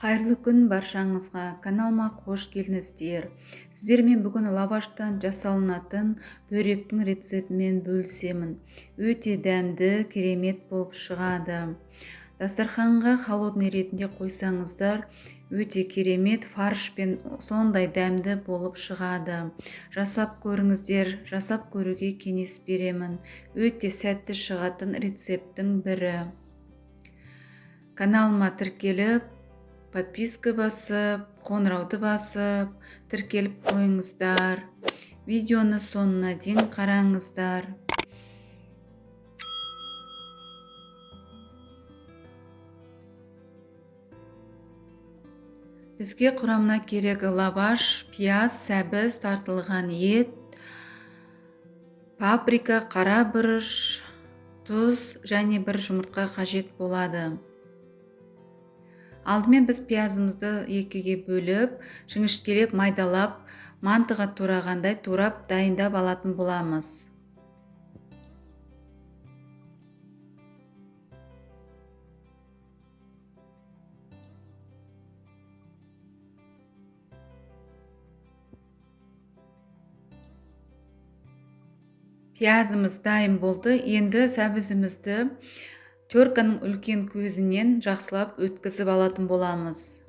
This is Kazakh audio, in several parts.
Қайырлы күн баршаңызға, каналыма қош келдіңіздер. Сіздермен бүгін лаваштан жасалынатын бөректің рецептімен бөлісемін. Өте дәмді, керемет болып шығады. Дастарханға холодный ретінде қойсаңыздар, өте керемет фаршпен сондай дәмді болып шығады. Жасап көріңіздер, жасап көруге кеңес беремін. Өте сәтті шығатын рецепттің бірі. Каналыма тіркеліп, подписка басып, қоңырауды басып, тіркеліп қойыңыздар. Видеоны соңына дейін қараңыздар. Бізге құрамына керегі лаваш, пияз, сәбіз, тартылған ет, паприка, қара бұрыш, тұз және бір жұмыртқа қажет болады. Алдымен біз пиязымызды екіге бөліп, жіңішкелеп майдалап, мантыға турағандай турап дайындап алатын боламыз. Пиязымыз дайын болды. Енді сәбізімізді терканың үлкен көзінен жақсылап өткізіп алатын боламыз.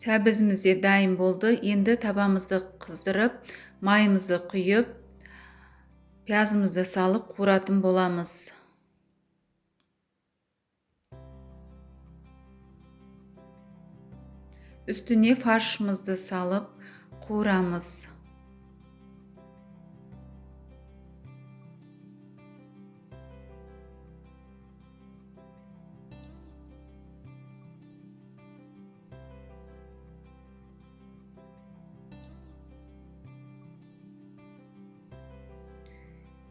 Сәбізіміз де дайын болды. Енді табамызды қыздырып, майымызды құйып, пиязымызды салып қуыратын боламыз. Үстіне фаршымызды салып қуырамыз.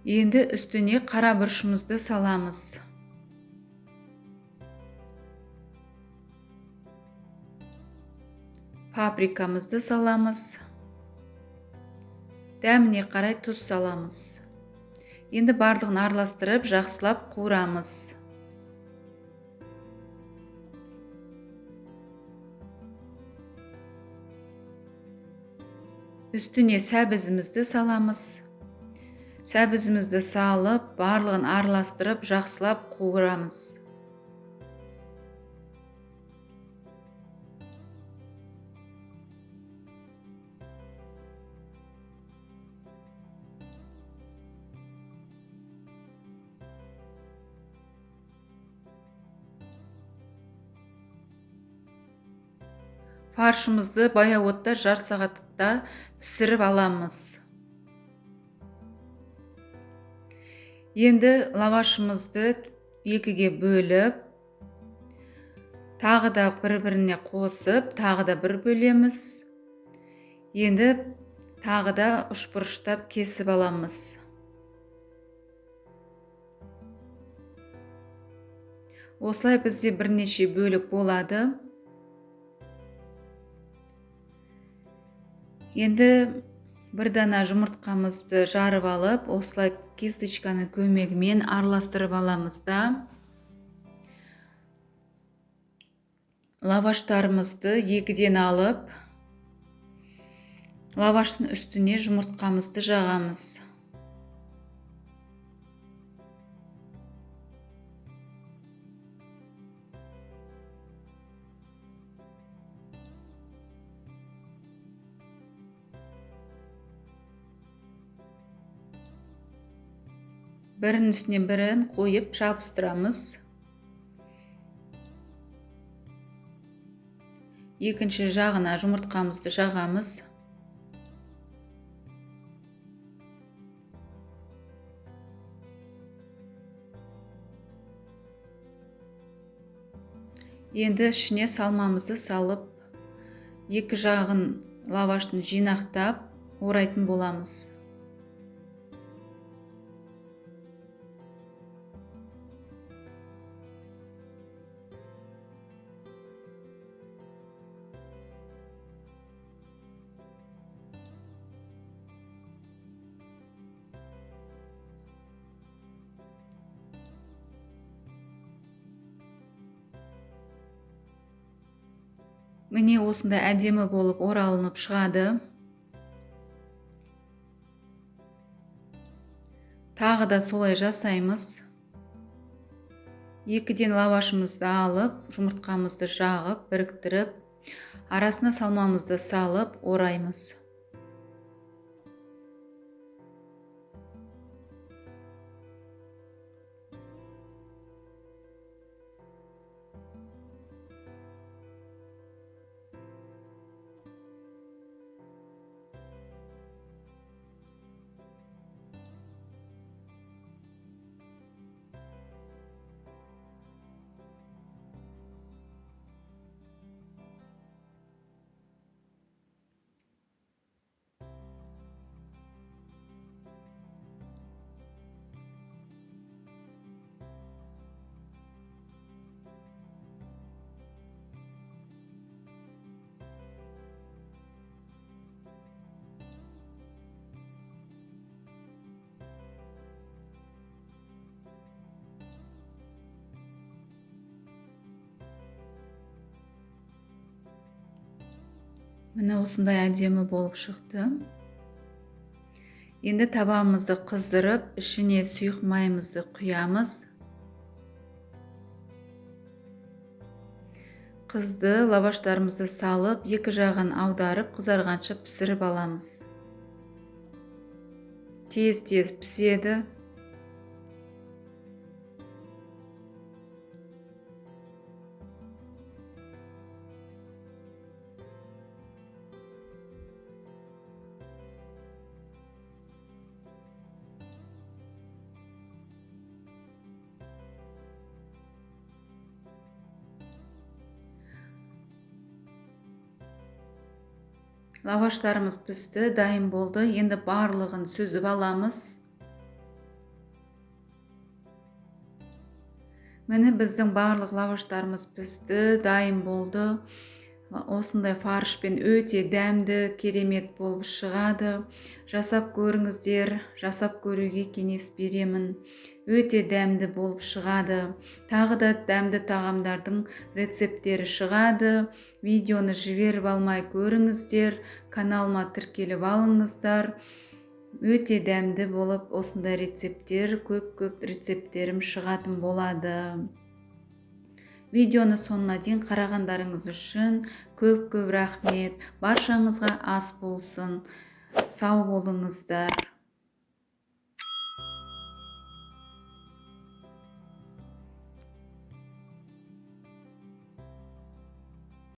Енді үстіне қара бұрышымызды саламыз. Паприкамызды саламыз. Дәміне қарай тұз саламыз. Енді барлығын араластырып, жақсылап қуырамыз. Үстіне сәбізімізді саламыз. Сәбізімізді салып, барлығын араластырып, жақсылап қуырамыз. Фаршымызды баяу отта жарты сағатта пісіріп аламыз. Енді лавашымызды екіге бөліп, тағы да бір-біріне қосып, тағы да бір бөлеміз. Енді тағы да үшбұрыштап кесіп аламыз. Осылай бізде бірнеше бөлік болады. Енді бір дана жұмыртқамызды жарып алып, осылай кисточканың көмегімен араластырып аламыз да. Лаваштарымызды екіден алып, лаваштың үстіне жұмыртқамызды жағамыз. Бірін үстіне бірін қойып жабыстырамыз. Екінші жағына жұмыртқамызды жағамыз. Енді ішіне салмамызды салып, екі жағын лаваштың жинақтап, орайтын боламыз. Міне осындай әдемі болып оралынып шығады. Тағы да солай жасаймыз. Екіден лавашымызды алып, жұмыртқамызды жағып, біріктіріп, арасына салмамызды салып ораймыз. Міне осындай әдемі болып шықты. Енді табағымызды қыздырып, ішіне сұйық майымызды құямыз. Қызды лаваштарымызды салып, екі жағын аударып, қызарғанша пісіріп аламыз. Тез-тез піседі. Лаваштарымыз пісті, дайын болды. Енді барлығын сүзіп аламыз. Міне біздің барлық лаваштарымыз пісті, дайын болды. Осындай фаршпен өте дәмді, керемет болып шығады. Жасап көріңіздер, жасап көруге кеңес беремін. Өте дәмді болып шығады. Тағы да дәмді тағамдардың рецепттері шығады. Видеоны жіберіп алмай көріңіздер, каналыма тіркеліп алыңыздар. Өте дәмді болып осындай рецепттер, көп рецепттерім шығатын болады. Видеоны соңына дейін қарағандарыңыз үшін көп рахмет. Баршаңызға ас болсын. Сау болыңыздар.